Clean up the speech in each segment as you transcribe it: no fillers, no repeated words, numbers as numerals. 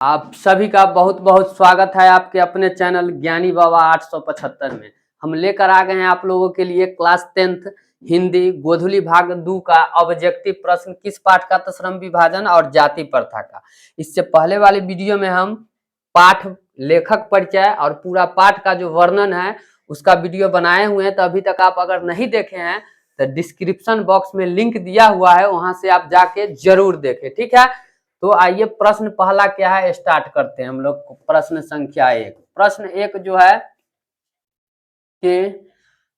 आप सभी का बहुत बहुत स्वागत है आपके अपने चैनल ज्ञानी बाबा 875 में। हम लेकर आ गए हैं आप लोगों के लिए क्लास 10th हिंदी गोधुली भाग 2 का ऑब्जेक्टिव प्रश्न किस पाठ का तो श्रम विभाजन और जाति प्रथा का। इससे पहले वाले वीडियो में हम पाठ लेखक परिचय और पूरा पाठ का जो वर्णन है उसका वीडियो बनाए हुए हैं, तो अभी तक आप अगर नहीं देखे हैं तो डिस्क्रिप्शन बॉक्स में लिंक दिया हुआ है, वहां से आप जाके जरूर देखें। ठीक है, तो आइए प्रश्न पहला क्या है स्टार्ट करते हैं हम लोग। प्रश्न संख्या 1। प्रश्न 1 जो है कि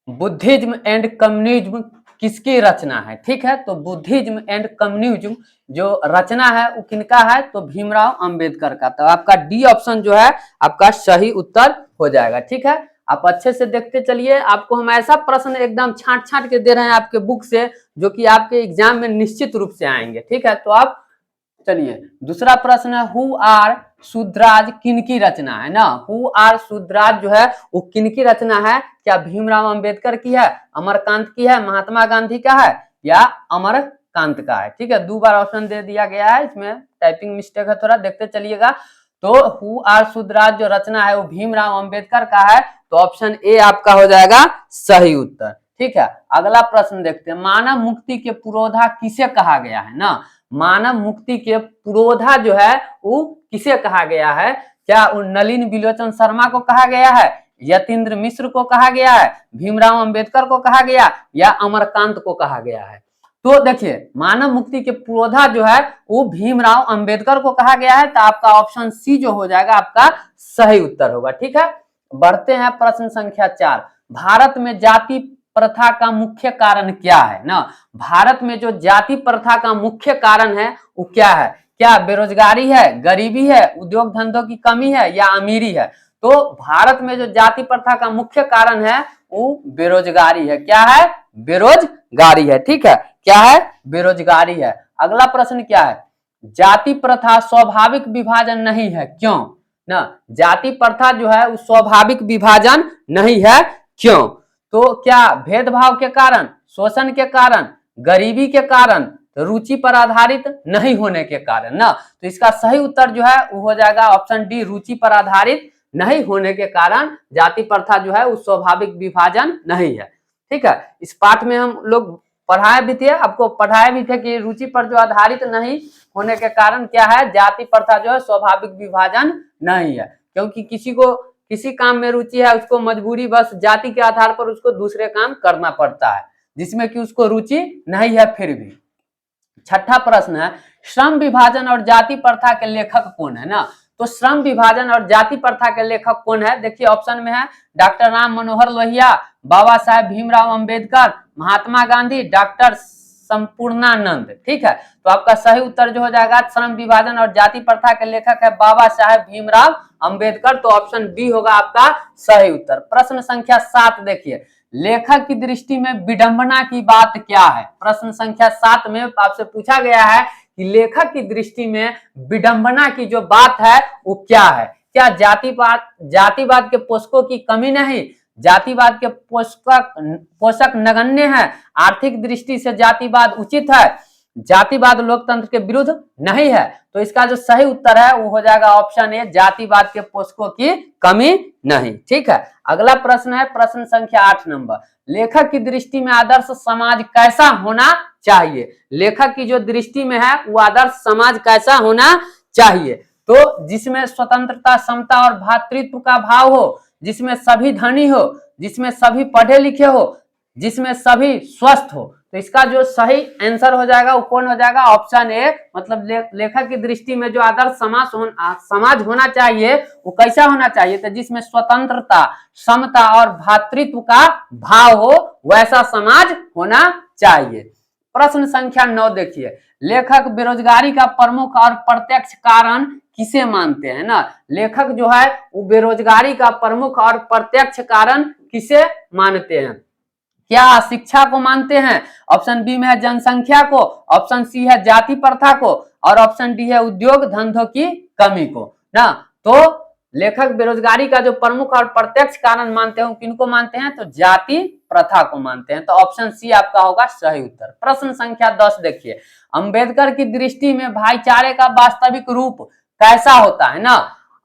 बुद्धिज्म एंड कम्युनिज्म किसकी रचना है। ठीक है, तो बुद्धिज्म एंड कम्युनिज्म जो रचना है वो किनका है, तो भीमराव अंबेडकर का। तो आपका डी ऑप्शन जो है आपका सही उत्तर हो जाएगा। ठीक है, आप अच्छे से देखते चलिए। आपको हम ऐसा प्रश्न एकदम छांट छांट के दे रहे हैं आपके बुक से, जो कि आपके एग्जाम में निश्चित रूप से आएंगे। ठीक है, तो आप चलिए दूसरा प्रश्न है, हु आर शूद्राज किनकी रचना है ना। हु आर शूद्राज जो है वो किनकी रचना है, क्या भीमराव अंबेडकर की है, अमरकांत की है, महात्मा गांधी का है या अमरकांत का है। ठीक है, 2 बार ऑप्शन दे दिया गया है, इसमें टाइपिंग मिस्टेक है, थोड़ा देखते चलिएगा। तो हु आर शूद्राज जो रचना है वो भीमराव अंबेडकर का है, तो ऑप्शन ए आपका हो जाएगा सही उत्तर। ठीक है, अगला प्रश्न देखते हैं, मानव मुक्ति के पुरोधा किसे कहा गया है ना। मानव मुक्ति के पुरोधा जो है वो किसे कहा गया है, क्या वो नलिन बिलोचन शर्मा को कहा गया है, यतीन्द्र मिश्र को कहा गया है, भीमराव अंबेडकर को कहा गया या अमरकांत को कहा गया है। तो देखिए मानव मुक्ति के पुरोधा जो है वो भीमराव अंबेडकर को कहा गया है, तो आपका ऑप्शन सी जो हो जाएगा आपका सही उत्तर होगा। ठीक है, बढ़ते हैं प्रश्न संख्या 4। भारत में जाति प्रथा का मुख्य कारण क्या है ना। भारत में जो जाति प्रथा का मुख्य कारण है वो क्या है, क्या बेरोजगारी है, गरीबी है, उद्योग धंधों की कमी है या अमीरी है। तो भारत में जो जाति प्रथा का मुख्य कारण है वो बेरोजगारी है। क्या है, बेरोजगारी है। ठीक है, क्या है, बेरोजगारी है। अगला प्रश्न क्या है, जाति प्रथा स्वाभाविक विभाजन नहीं है, क्यों ना। जाति प्रथा जो है वो स्वाभाविक विभाजन नहीं है, क्यों। तो क्या भेदभाव के कारण, शोषण के कारण, गरीबी के कारण, रुचि पर आधारित नहीं होने के कारण ना। तो इसका सही उत्तर जो है वो हो जाएगा ऑप्शन डी, रुचि पर आधारित नहीं होने के कारण जाति प्रथा जो है वो स्वाभाविक विभाजन नहीं है। ठीक है, इस पाठ में हम लोग पढ़ाए भी थे, आपको पढ़ाए भी थे कि रुचि पर जो आधारित नहीं होने के कारण क्या है, जाति प्रथा जो है स्वाभाविक विभाजन नहीं है। क्योंकि किसी को किसी काम में रुचि है, उसको मजबूरी बस जाति के आधार पर उसको दूसरे काम करना पड़ता है जिसमें कि उसको रुचि नहीं है फिर भी। छठा प्रश्न है, श्रम विभाजन और जाति प्रथा के लेखक कौन है ना। तो श्रम विभाजन और जाति प्रथा के लेखक कौन है, देखिए ऑप्शन में है डॉक्टर राम मनोहर लोहिया, बाबा साहेब भीमराव अंबेडकर, महात्मा गांधी, डॉक्टर संपूर्णानंद। ठीक है, तो आपका सही उत्तर जो हो जाएगा श्रम विभाजन और जाति प्रथा के लेखक है बाबा साहेब भीमराव अंबेडकर, तो ऑप्शन बी होगा आपका सही उत्तर। प्रश्न संख्या 7 देखिए, लेखक की दृष्टि में विडंबना की बात क्या है। प्रश्न संख्या 7 में आपसे पूछा गया है कि लेखक की दृष्टि में विडंबना की जो बात है वो क्या है, क्या जातिवाद के पोषकों की कमी नहीं, जातिवाद के पोषक नगण्य है, आर्थिक दृष्टि से जातिवाद उचित है, जातिवाद लोकतंत्र के विरुद्ध नहीं है। तो इसका जो सही उत्तर है वो हो जाएगा ऑप्शन ए, जातिवाद के पोषकों की कमी नहीं। ठीक है, अगला प्रश्न है प्रश्न संख्या 8 नंबर, लेखक की दृष्टि में आदर्श समाज कैसा होना चाहिए। लेखक की जो दृष्टि में है वो आदर्श समाज कैसा होना चाहिए, तो जिसमें स्वतंत्रता, समता और भातृत्व का भाव हो, जिसमें सभी धनी हो, जिसमें सभी पढ़े लिखे हो, जिसमें सभी स्वस्थ हो। तो इसका जो सही आंसर हो जाएगा वो कौन हो जाएगा, ऑप्शन ए, मतलब लेखक की दृष्टि में जो आदर्श समाज होना चाहिए वो कैसा होना चाहिए, तो जिसमें स्वतंत्रता, समता और भातृत्व का भाव हो वैसा समाज होना चाहिए। प्रश्न संख्या 9 देखिए, लेखक बेरोजगारी का प्रमुख और प्रत्यक्ष कारण किसे मानते हैं ना। लेखक जो है वो बेरोजगारी का प्रमुख और प्रत्यक्ष कारण किसे मानते हैं, क्या शिक्षा को मानते हैं, ऑप्शन बी में है जनसंख्या को, ऑप्शन सी है जाति प्रथा को और ऑप्शन डी है उद्योग धंधों की कमी को ना। तो लेखक बेरोजगारी का जो प्रमुख और प्रत्यक्ष कारण मानते हैं किनको मानते हैं, तो जाति प्रथा को मानते हैं, तो ऑप्शन सी आपका होगा सही उत्तर। प्रश्न संख्या 10 देखिए, अंबेडकर की दृष्टि में भाईचारे का वास्तविक रूप कैसा होता है ना।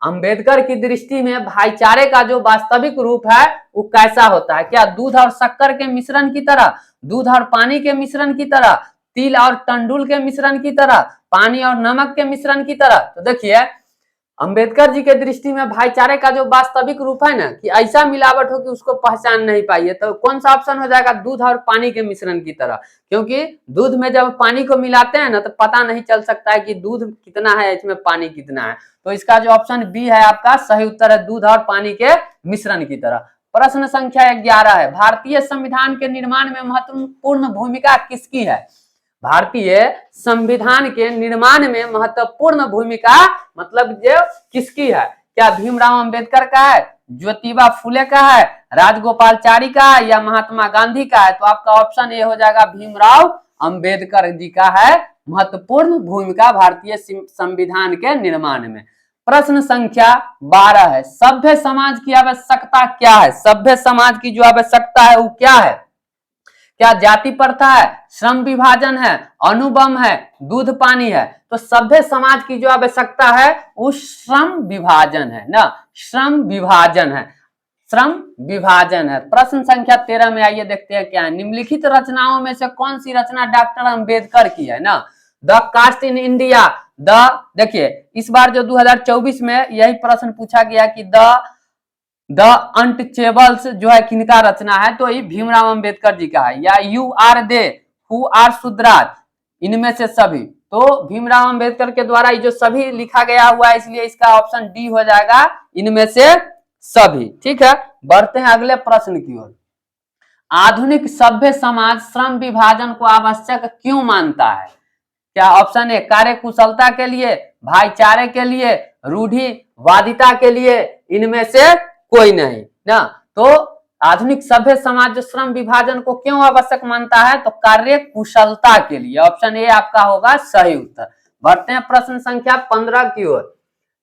अंबेडकर की दृष्टि में भाईचारे का जो वास्तविक रूप है वो कैसा होता है, क्या दूध और शक्कर के मिश्रण की तरह, दूध और पानी के मिश्रण की तरह, तिल और तंडुल के मिश्रण की तरह, पानी और नमक के मिश्रण की तरह। तो देखिए अंबेडकर जी के दृष्टि में भाईचारे का जो वास्तविक रूप है ना कि ऐसा मिलावट हो कि उसको पहचान नहीं पाइए, तो कौन सा ऑप्शन हो जाएगा, दूध और पानी के मिश्रण की तरह। क्योंकि दूध में जब पानी को मिलाते हैं ना तो पता नहीं चल सकता है कि दूध कितना है, इसमें पानी कितना है। तो इसका जो ऑप्शन बी है आपका सही उत्तर है, दूध और पानी के मिश्रण की तरह। प्रश्न संख्या 11 है, भारतीय संविधान के निर्माण में महत्वपूर्ण भूमिका किसकी है। भारतीय संविधान के निर्माण में महत्वपूर्ण भूमिका मतलब जो किसकी है, क्या भीमराव अंबेडकर का है, ज्योतिबा फुले का है, राजगोपालचारी का है या महात्मा गांधी का है। तो आपका ऑप्शन ए हो जाएगा, भीमराव अंबेडकर जी का है महत्वपूर्ण भूमिका भारतीय संविधान के निर्माण में। प्रश्न संख्या 12 है, सभ्य समाज की आवश्यकता क्या है। सभ्य समाज की जो आवश्यकता है वो क्या है, क्या जाति प्रथा है, श्रम विभाजन है, अनुबंध है, दूध पानी है। तो सभ्य समाज की जो आवश्यकता है वो श्रम विभाजन है ना, श्रम विभाजन है, श्रम विभाजन है। प्रश्न संख्या 13 में आइए देखते हैं क्या है, निम्नलिखित रचनाओं में से कौन सी रचना डॉक्टर अंबेडकर की है ना। द कास्ट इन इंडिया, देखिए इस बार जो 2024 में यही प्रश्न पूछा गया कि द अनटचेबल्स जो है किनका रचना है, तो ये भीमराव अंबेडकर जी का है, या you are they who are Shudras, इनमें से सभी। तो भीमराव अंबेडकर के द्वारा ये जो सभी लिखा गया हुआ है, इसलिए इसका ऑप्शन डी हो जाएगा, इनमें से सभी। ठीक है, बढ़ते हैं अगले प्रश्न की ओर। आधुनिक सभ्य समाज श्रम विभाजन को आवश्यक क्यों मानता है। क्या ऑप्शन ए, कार्य कुशलता के लिए, भाईचारे के लिए, रूढ़िवादिता के लिए, इनमें से कोई नहीं ना। तो आधुनिक सभ्य समाज जो श्रम विभाजन को क्यों आवश्यक मानता है, तो कार्य कुशलता के लिए। ऑप्शन ए आपका होगा सही उत्तर। बढ़ते हैं प्रश्न संख्या 15 की ओर।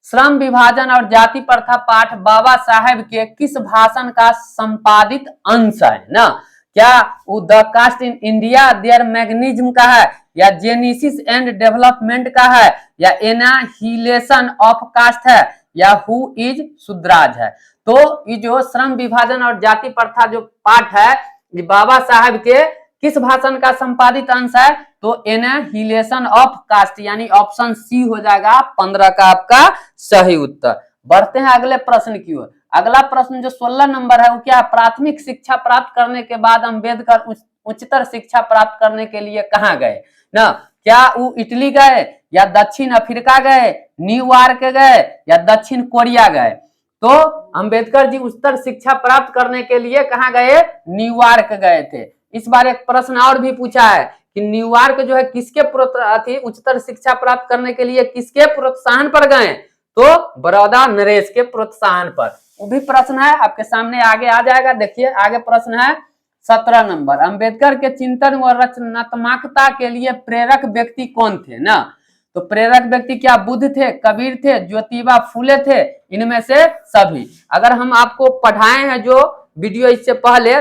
श्रम विभाजन और जाति प्रथा पाठ बाबा साहेब के किस भाषण का संपादित अंश है ना। क्या वो the caste in India their mechanism का है, या जेनेसिस एंड डेवलपमेंट का है, या एनाहिलेशन ऑफ कास्ट है, या हु इज सुद्राज है। तो ये जो श्रम विभाजन और जाति प्रथा जो पाठ है, ये बाबा साहब के किस भाषण का संपादित अंश है, तो एनाहिलेशन ऑफ कास्ट, यानी ऑप्शन सी हो जाएगा 15 का आपका सही उत्तर। बढ़ते हैं अगले प्रश्न की ओर। अगला प्रश्न जो 16 नंबर है वो क्या, प्राथमिक शिक्षा प्राप्त करने के बाद अंबेडकर उच्चतर शिक्षा प्राप्त करने के लिए कहाँ गए ना। क्या वो इटली गए, या दक्षिण अफ्रीका गए, न्यूयॉर्क गए, या दक्षिण कोरिया गए। तो अंबेडकर जी उच्चतर शिक्षा प्राप्त करने के लिए कहाँ गए, न्यूयॉर्क गए थे। इस बार एक प्रश्न और भी पूछा है कि न्यूयॉर्क जो है किसके उच्चतर शिक्षा प्राप्त करने के लिए किसके प्रोत्साहन पर गए, तो बड़ौदा नरेश के प्रोत्साहन पर। वो भी प्रश्न है आपके सामने आगे आ जाएगा। देखिए आगे प्रश्न है 17 नंबर, अंबेडकर के चिंतन व रचनात्मकता के लिए प्रेरक व्यक्ति कौन थे ना। तो प्रेरक व्यक्ति क्या बुद्ध थे, कबीर थे, ज्योतिबा फुले थे, इनमें से सभी। अगर हम आपको पढ़ाए हैं जो वीडियो इससे पहले,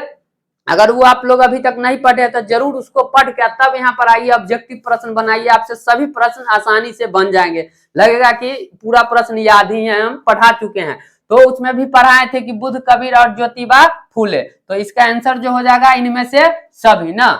अगर वो आप लोग अभी तक नहीं पढ़े तो जरूर उसको पढ़ के तब यहाँ पर आइए, ऑब्जेक्टिव प्रश्न बनाइए, आपसे सभी प्रश्न आसानी से बन जाएंगे। लगेगा कि पूरा प्रश्न याद ही है, हम पढ़ा चुके हैं। तो उसमें भी पढ़ाए थे कि बुद्ध, कबीर और ज्योतिबा फुले। तो इसका आंसर जो हो जाएगा इनमें से सभी ना।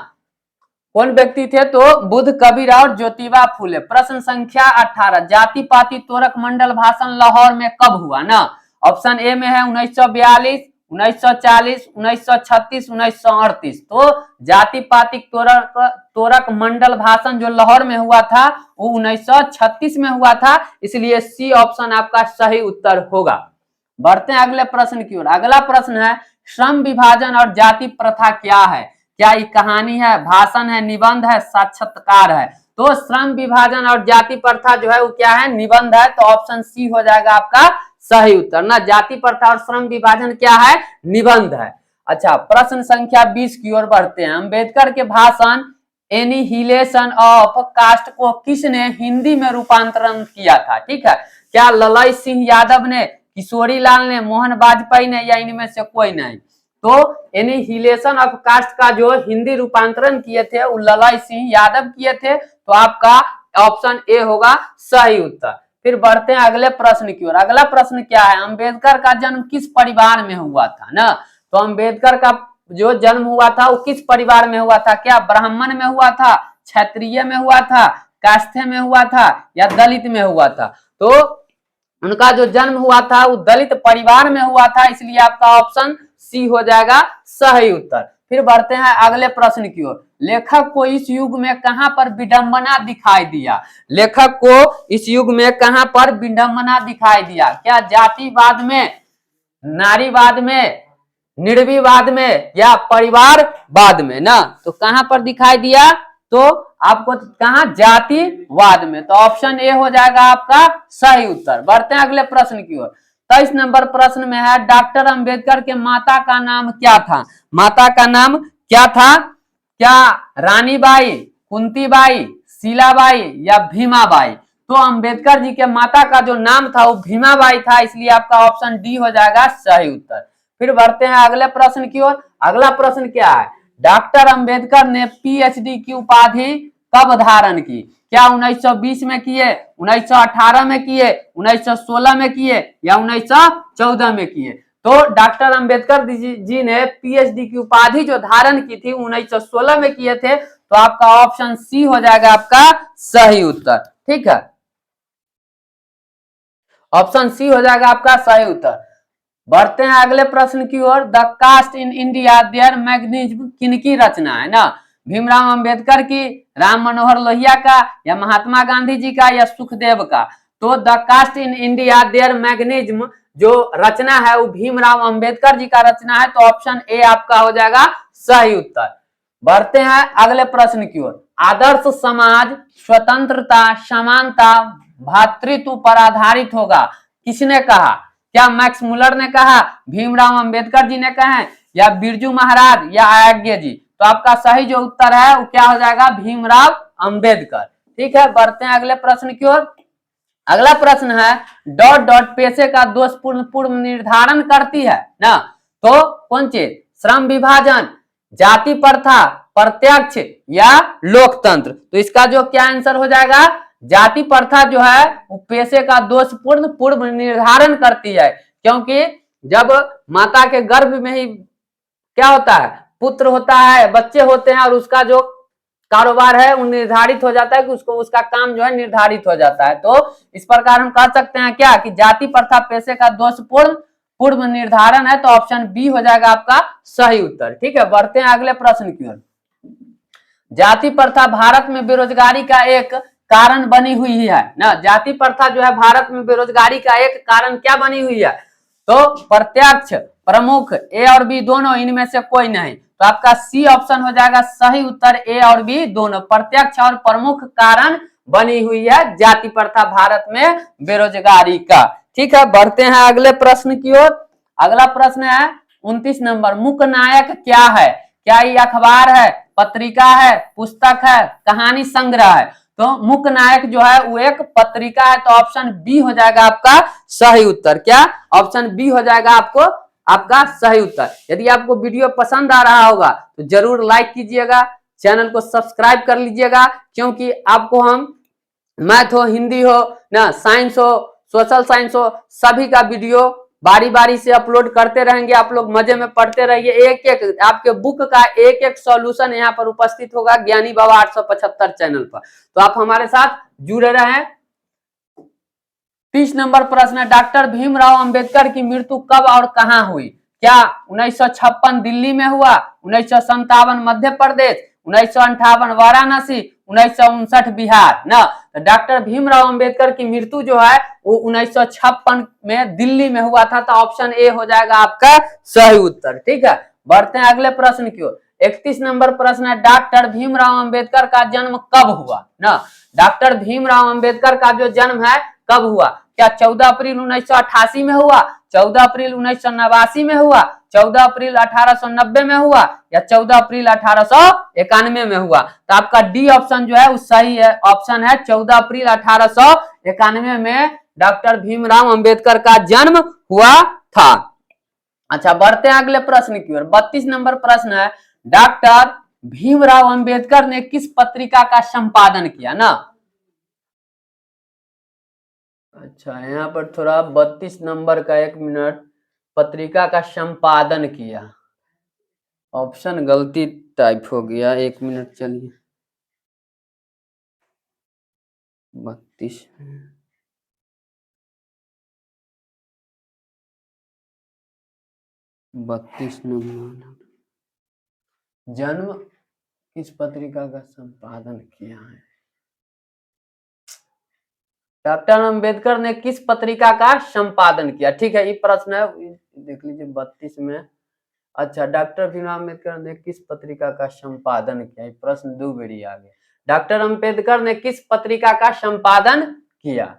कौन व्यक्ति थे, तो बुद्ध, कबीर और ज्योतिबा फुले। प्रश्न संख्या 18, जाति पाति तोरक मंडल भाषण लाहौर में कब हुआ ना। ऑप्शन ए में है 1942, 1940, 1936, 1938। तो जाति पातिक तोरक मंडल भाषण जो लाहौर में हुआ था वो 1936 में हुआ था, इसलिए सी ऑप्शन आपका सही उत्तर होगा। बढ़ते हैं अगले प्रश्न की ओर। अगला प्रश्न है, श्रम विभाजन और जाति प्रथा क्या है। क्या ये कहानी है, भाषण है, निबंध है, साक्षात्कार है। तो श्रम विभाजन और जाति प्रथा जो है वो क्या है, निबंध है। तो ऑप्शन सी हो जाएगा आपका सही उत्तर ना। जाति प्रथा और श्रम विभाजन क्या है, निबंध है। अच्छा, प्रश्न संख्या 20 की ओर बढ़ते हैं। अंबेडकर के भाषण एनिहिलेशन ऑफ कास्ट को किसने हिंदी में रूपांतरण किया था। ठीक है, क्या ललई सिंह यादव ने, किशोरी लाल ने, मोहन वाजपेयी ने, या इनमें से कोई नहीं। तो एनिहिलेशन ऑफ कास्ट का जो हिंदी रूपांतरण किए थे वो ललई सिंह यादव किए थे। तो आपका ऑप्शन ए होगा सही उत्तर। फिर बढ़ते हैं अगले प्रश्न की ओर। अगला प्रश्न क्या है, अंबेडकर का जन्म किस परिवार में हुआ था ना। तो अंबेडकर का जो जन्म हुआ था वो किस परिवार में हुआ था, क्या ब्राह्मण में हुआ था, क्षत्रिय में हुआ था, कास्थे में हुआ था, या दलित में हुआ था। तो उनका जो जन्म हुआ था वो दलित परिवार में हुआ था, इसलिए आपका ऑप्शन सी हो जाएगा सही उत्तर। फिर बढ़ते हैं अगले प्रश्न की ओर। लेखक को इस युग में कहां पर विडंबना दिखाई दिया, लेखक को इस युग में कहां पर विडंबना दिखाई दिया, क्या जातिवाद में, नारीवाद में, निर्विवाद में, या परिवारवाद में ना। तो कहां पर दिखाई दिया, तो आपको कहा जातिवाद में। तो ऑप्शन ए हो जाएगा आपका सही उत्तर। बढ़ते हैं अगले प्रश्न की ओर। 23 नंबर प्रश्न में है, डॉक्टर अंबेडकर के माता का नाम क्या था, माता का नाम क्या था, क्या रानीबाई, कुंतीबाई, शीलाबाई, या भीमाबाई। तो अंबेडकर जी के माता का जो नाम था वो भीमाबाई था, इसलिए आपका ऑप्शन डी हो जाएगा सही उत्तर। फिर बढ़ते हैं अगले प्रश्न की ओर। अगला प्रश्न क्या है, डॉक्टर अंबेडकर ने पीएचडी की उपाधि कब धारण की, क्या 1920 में किए, 1918 में किए, 1916 में किए, या 1914 में किए। तो डॉक्टर अंबेडकर जी ने पीएचडी की उपाधि जो धारण की थी 1916 में किए थे। तो आपका ऑप्शन सी हो जाएगा आपका सही उत्तर। ठीक है, ऑप्शन सी हो जाएगा आपका सही उत्तर। बढ़ते हैं अगले प्रश्न की ओर। The caste in India their mechanism किनकी रचना है ना, भीमराव अंबेडकर की, राम मनोहर लोहिया का, या महात्मा गांधी जी का, या सुखदेव का। तो the caste in India their mechanism जो रचना है वो भीमराव अंबेडकर जी का रचना है। तो ऑप्शन ए आपका हो जाएगा सही उत्तर। बढ़ते हैं अगले प्रश्न की ओर। आदर्श समाज स्वतंत्रता, समानता, भातृत्व पर आधारित होगा, किसने कहा, क्या मैक्स मुलर ने कहा, भीमराव अंबेडकर जी ने कहा, या बिरजू महाराज, या आज्ञा जी। तो आपका सही जो उत्तर है वो क्या हो जाएगा, भीमराव अंबेडकर। ठीक है, बढ़ते हैं अगले प्रश्न की ओर। अगला प्रश्न है, डॉट डॉट पेशे का दोषपूर्ण पूर्व निर्धारण करती है ना। तो कौन चीज, श्रम विभाजन, जाति प्रथा, प्रत्यक्ष, या लोकतंत्र। तो इसका जो क्या आंसर हो जाएगा, जाति प्रथा जो है वो पेशे का दोषपूर्ण पूर्व निर्धारण करती है, क्योंकि जब माता के गर्भ में ही क्या होता है, पुत्र होता है, बच्चे होते हैं, और उसका जो कारोबार है वो निर्धारित हो जाता है कि उसको उसका काम जो है निर्धारित हो जाता है। तो इस प्रकार हम कह सकते हैं क्या कि जाति प्रथा पेशे का दोषपूर्ण पूर्व निर्धारण है। तो ऑप्शन बी हो जाएगा आपका सही उत्तर। ठीक है, बढ़ते हैं अगले प्रश्न की ओर। जाति प्रथा भारत में बेरोजगारी का एक कारण बनी हुई है ना, जाति प्रथा जो है भारत में बेरोजगारी का एक कारण क्या बनी हुई है, तो प्रत्यक्ष, प्रमुख, ए और बी दोनों, इनमें से कोई नहीं। तो आपका सी ऑप्शन हो जाएगा सही उत्तर, ए और बी दोनों प्रत्यक्ष और प्रमुख कारण बनी हुई है जाति प्रथा भारत में बेरोजगारी का। ठीक है, बढ़ते हैं अगले प्रश्न की ओर। अगला प्रश्न है 29 नंबर, मुक नायक क्या है, क्या ये अखबार है, पत्रिका है, पुस्तक है, कहानी संग्रह है। तो मुक नायक जो है वो एक पत्रिका है। तो ऑप्शन बी हो जाएगा आपका सही उत्तर। क्या, ऑप्शन बी हो जाएगा आपका सही उत्तर। यदि आपको वीडियो पसंद आ रहा होगा तो जरूर लाइक कीजिएगा, चैनल को सब्सक्राइब कर लीजिएगा, क्योंकि आपको हम मैथ हो, हिंदी हो ना, साइंस हो, सोशल साइंस हो, सभी का वीडियो बारी बारी से अपलोड करते रहेंगे। आप लोग मजे में पढ़ते रहिए। एक एक आपके बुक का एक एक सॉल्यूशन यहाँ पर उपस्थित होगा ज्ञानी बाबा 875 चैनल पर। तो आप हमारे साथ जुड़े रहें। 30 नंबर प्रश्न है, डॉक्टर भीमराव अंबेडकर की मृत्यु कब और कहां हुई, क्या 1956 दिल्ली में हुआ, 1957 मध्य प्रदेश, 1958 वाराणसी, 1959 बिहार ना। तो डॉक्टर भीमराव अंबेडकर की मृत्यु जो है वो 1956 में दिल्ली में हुआ था। तो ऑप्शन ए हो जाएगा आपका सही उत्तर। ठीक है, बढ़ते हैं अगले प्रश्न की ओर। 31 नंबर प्रश्न है, डॉक्टर भीमराव अंबेडकर का जन्म कब हुआ ना। डॉक्टर भीमराव अंबेडकर का जो जन्म है कब हुआ, क्या 14 अप्रैल 1988 में हुआ, 14 अप्रैल 1989 में हुआ, 14 अप्रैल 1890 में हुआ, या 14 अप्रैल 1891 में हुआ। तो आपका डी ऑप्शन जो है वो सही है, ऑप्शन है 14 अप्रैल 1891 में डॉक्टर भीमराव अंबेडकर का जन्म हुआ था। अच्छा, बढ़ते हैं अगले प्रश्न की ओर। 32 नंबर प्रश्न है, डॉक्टर भीमराव अंबेडकर ने किस पत्रिका का संपादन किया ना। अच्छा, यहाँ पर थोड़ा 32 नंबर का 1 मिनट पत्रिका का संपादन किया, ऑप्शन गलती टाइप हो गया, 1 मिनट चलिए। 32 नंबर, जन्म किस पत्रिका का संपादन किया है? डॉक्टर अंबेडकर ने किस पत्रिका का संपादन किया? ठीक है, ये प्रश्न है, देख लीजिए 32 में। अच्छा, डॉक्टर भीमराव अम्बेडकर ने किस पत्रिका का संपादन किया? ये प्रश्न दो बेरी आ गया। डॉक्टर अंबेडकर ने किस पत्रिका का संपादन किया?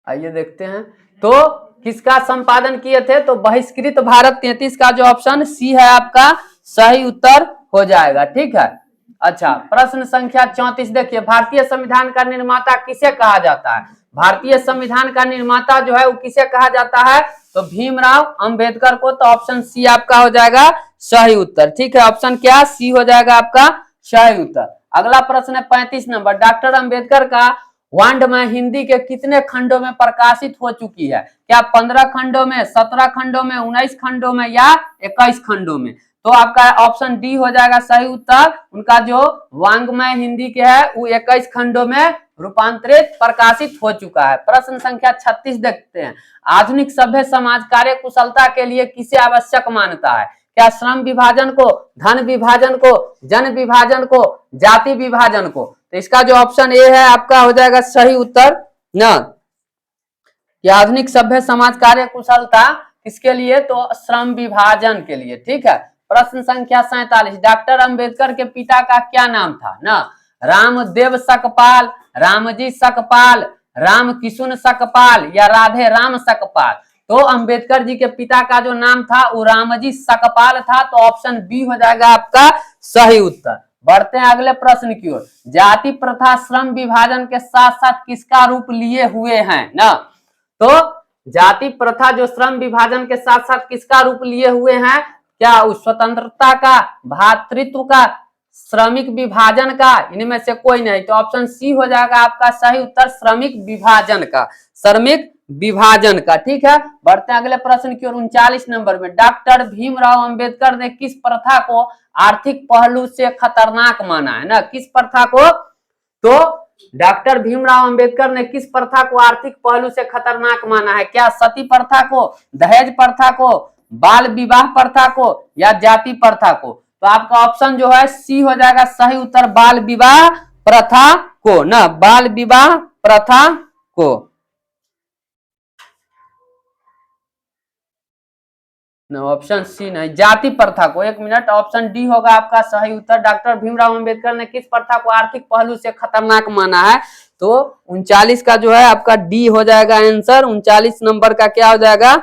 आइए देखते हैं, तो किसका संपादन किए थे? तो बहिष्कृत भारत 33 का जो ऑप्शन सी है आपका सही उत्तर हो जाएगा। ठीक है। अच्छा, प्रश्न संख्या 34 देखिए, भारतीय संविधान का निर्माता किसे कहा जाता है? भारतीय संविधान का निर्माता जो है वो किसे कहा जाता है? तो भीमराव अंबेडकर को। तो ऑप्शन सी आपका हो जाएगा सही उत्तर। ठीक है, ऑप्शन क्या सी हो जाएगा आपका सही उत्तर। अगला प्रश्न है 35 नंबर, डॉक्टर अंबेडकर का वाङ्मय हिंदी के कितने खंडों में प्रकाशित हो चुकी है? क्या 15 खंडों में, 17 खंडों में, 19 खंडों में या 21 खंडों में? तो आपका ऑप्शन डी हो जाएगा सही उत्तर। उनका जो वाङ्मय हिंदी के है वो 21 खंडों में रूपांतरित प्रकाशित हो चुका है। प्रश्न संख्या 36 देखते हैं, आधुनिक सभ्य समाज कार्य कुशलता के लिए किसे आवश्यक मानता है? क्या श्रम विभाजन को, धन विभाजन को, जन विभाजन को, जाति विभाजन को? तो इसका जो ऑप्शन ए है आपका हो जाएगा सही उत्तर ना, कि आधुनिक सभ्य समाज कार्य कुशलता किसके लिए? तो श्रम विभाजन के लिए। ठीक है। प्रश्न संख्या 47, डॉक्टर अंबेडकर के पिता का क्या नाम था? ना रामदेव सकपाल, रामजी सकपाल, राम किशुन सकपाल या राधे राम सकपाल? तो अंबेडकर जी के पिता का जो नाम था वो रामजी सकपाल था। तो ऑप्शन बी हो जाएगा आपका सही उत्तर। बढ़ते हैं अगले प्रश्न की ओर, जाति प्रथा श्रम विभाजन के साथ साथ किसका रूप लिए हुए हैं? ना तो जाति प्रथा जो श्रम विभाजन के साथ साथ किसका रूप लिए हुए हैं? क्या स्वतंत्रता का, भातृत्व का, श्रमिक विभाजन का? इनमें से कोई नहीं। तो ऑप्शन सी हो जाएगा आपका सही उत्तर, श्रमिक विभाजन का, श्रमिक विभाजन का। ठीक है। बढ़ते हैं अगले प्रश्न की ओर 39 नंबर में, डॉक्टर भीमराव अंबेडकर ने किस प्रथा को आर्थिक पहलू से खतरनाक माना है? ना किस प्रथा को? तो डॉक्टर भीमराव अंबेडकर ने किस प्रथा को आर्थिक पहलू से खतरनाक माना है? क्या सती प्रथा को, दहेज प्रथा को, बाल विवाह प्रथा को या जाति प्रथा को? तो आपका ऑप्शन जो है सी हो जाएगा सही उत्तर, बाल विवाह प्रथा को। ना बाल विवाह प्रथा को। ऑप्शन सी नहीं, जाति प्रथा को। 1 मिनट, ऑप्शन डी होगा आपका सही उत्तर। डॉक्टर भीमराव अंबेडकर ने किस प्रथा को आर्थिक पहलू से खतरनाक माना है? तो 39 का जो है आपका डी हो जाएगा आंसर। 39 नंबर का क्या हो जाएगा?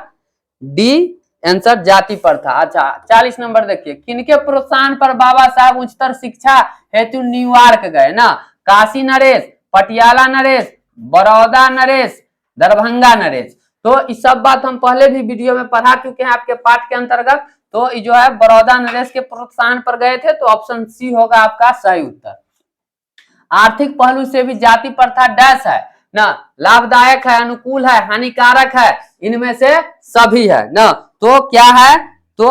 डी आंसर, जाति प्रथा। अच्छा, 40 नंबर देखिए, किनके प्रोत्साहन पर बाबा साहब उच्चतर शिक्षा हेतु न्यूयॉर्क गए? ना काशी नरेश, पटियाला नरेश, बड़ौदा नरेश, दरभंगा नरेश? तो इस सब बात हम पहले भी वीडियो में पढ़ा चुके हैं आपके पाठ के अंतर्गत। तो ये जो है बड़ौदा नरेश के प्रोत्साहन पर गए थे। तो ऑप्शन सी होगा आपका सही उत्तर। आर्थिक पहलू से भी जाति प्रथा डैश है ना, लाभदायक है, अनुकूल है, हानिकारक है? इनमें से सभी है ना। तो क्या है? तो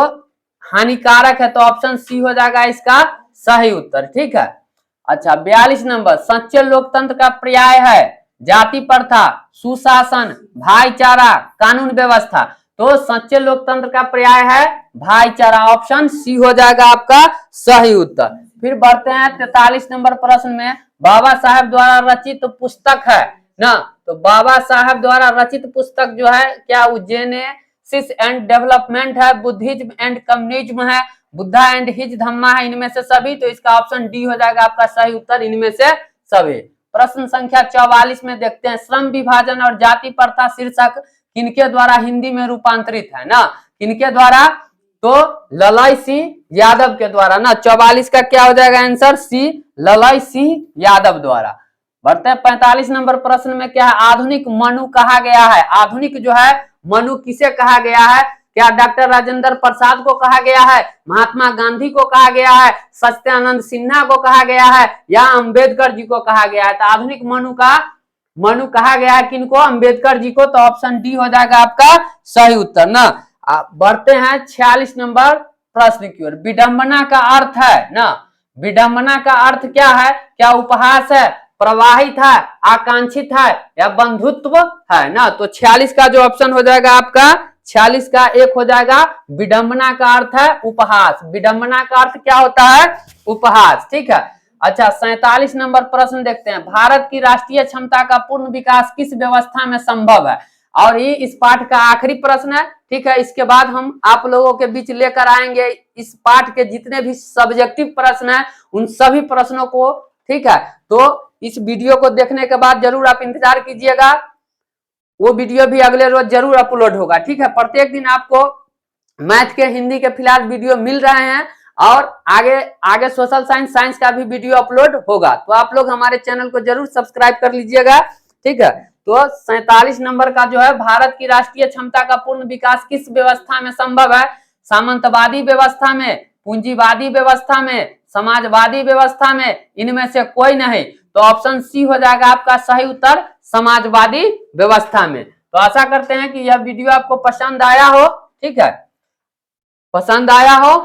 हानिकारक है। तो ऑप्शन सी हो जाएगा इसका सही उत्तर। ठीक है। अच्छा, 42 नंबर, सच्चे लोकतंत्र का पर्याय है जाति प्रथा, सुशासन, भाईचारा, कानून व्यवस्था? तो सच्चे लोकतंत्र का पर्याय है भाईचारा। ऑप्शन सी हो जाएगा आपका सही उत्तर। फिर बढ़ते हैं 43 नंबर प्रश्न में, बाबा साहब द्वारा रचित पुस्तक है ना। तो बाबा साहब द्वारा रचित पुस्तक जो है क्या? जेनेसिस एंड डेवलपमेंट है, बुद्धिज्म एंड कम्युनिज्म है, बुद्धा एंड हिज धम्मा है? इनमें से सभी। तो इसका ऑप्शन डी हो जाएगा आपका सही उत्तर, इनमें से सभी। प्रश्न संख्या 44 में देखते हैं, श्रम विभाजन और जाति प्रथा शीर्षक किनके द्वारा हिंदी में रूपांतरित है? ना किनके द्वारा? तो ललय सिंह यादव के द्वारा। ना 44 का क्या हो जाएगा आंसर? सी, ललय सिंह यादव द्वारा। बढ़ते हैं 45 नंबर प्रश्न में, क्या है? आधुनिक मनु कहा गया है? आधुनिक जो है मनु किसे कहा गया है? क्या डॉक्टर राजेंद्र प्रसाद को कहा गया है, महात्मा गांधी को कहा गया है, सत्यानंद सिन्हा को कहा गया है, या अंबेडकर जी को कहा गया है? तो आधुनिक मनु कहा गया है किनको? अंबेडकर जी को। तो ऑप्शन डी हो जाएगा आपका सही उत्तर ना। बढ़ते हैं 46 नंबर प्रश्न की ओर। विडंबना का अर्थ है ना, विडंबना का अर्थ क्या है? क्या उपहास है, प्रवाहित है, आकांक्षित है, या बंधुत्व है ना। तो 46 का जो ऑप्शन हो जाएगा आपका 46 का एक हो जाएगा, विडंबना का अर्थ है उपहास। विडंबना का अर्थ क्या होता है? उपहास। ठीक है। अच्छा 47 नंबर प्रश्न देखते हैं। भारत की राष्ट्रीय क्षमता का पूर्ण विकास किस व्यवस्था में संभव है? और ये इस पाठ का आखिरी प्रश्न है। ठीक है, इसके बाद हम आप लोगों के बीच लेकर आएंगे इस पाठ के जितने भी सब्जेक्टिव प्रश्न है उन सभी प्रश्नों को। ठीक है, तो इस वीडियो को देखने के बाद जरूर आप इंतजार कीजिएगा, वो वीडियो भी अगले रोज जरूर अपलोड होगा। ठीक है, प्रत्येक दिन आपको मैथ के, हिंदी के फिलहाल वीडियो मिल रहे हैं और आगे सोशल साइंस का भी वीडियो अपलोड होगा। तो आप लोग हमारे चैनल को जरूर सब्सक्राइब कर लीजिएगा। ठीक है, तो 47 नंबर का जो है, भारत की राष्ट्रीय क्षमता का पूर्ण विकास किस व्यवस्था में संभव है? सामंतवादी व्यवस्था में, पूंजीवादी व्यवस्था में, समाजवादी व्यवस्था में, इनमें से कोई नहीं। तो ऑप्शन सी हो जाएगा आपका सही उत्तर, समाजवादी व्यवस्था में। तो आशा करते हैं कि यह वीडियो आपको पसंद आया हो। ठीक है, पसंद आया हो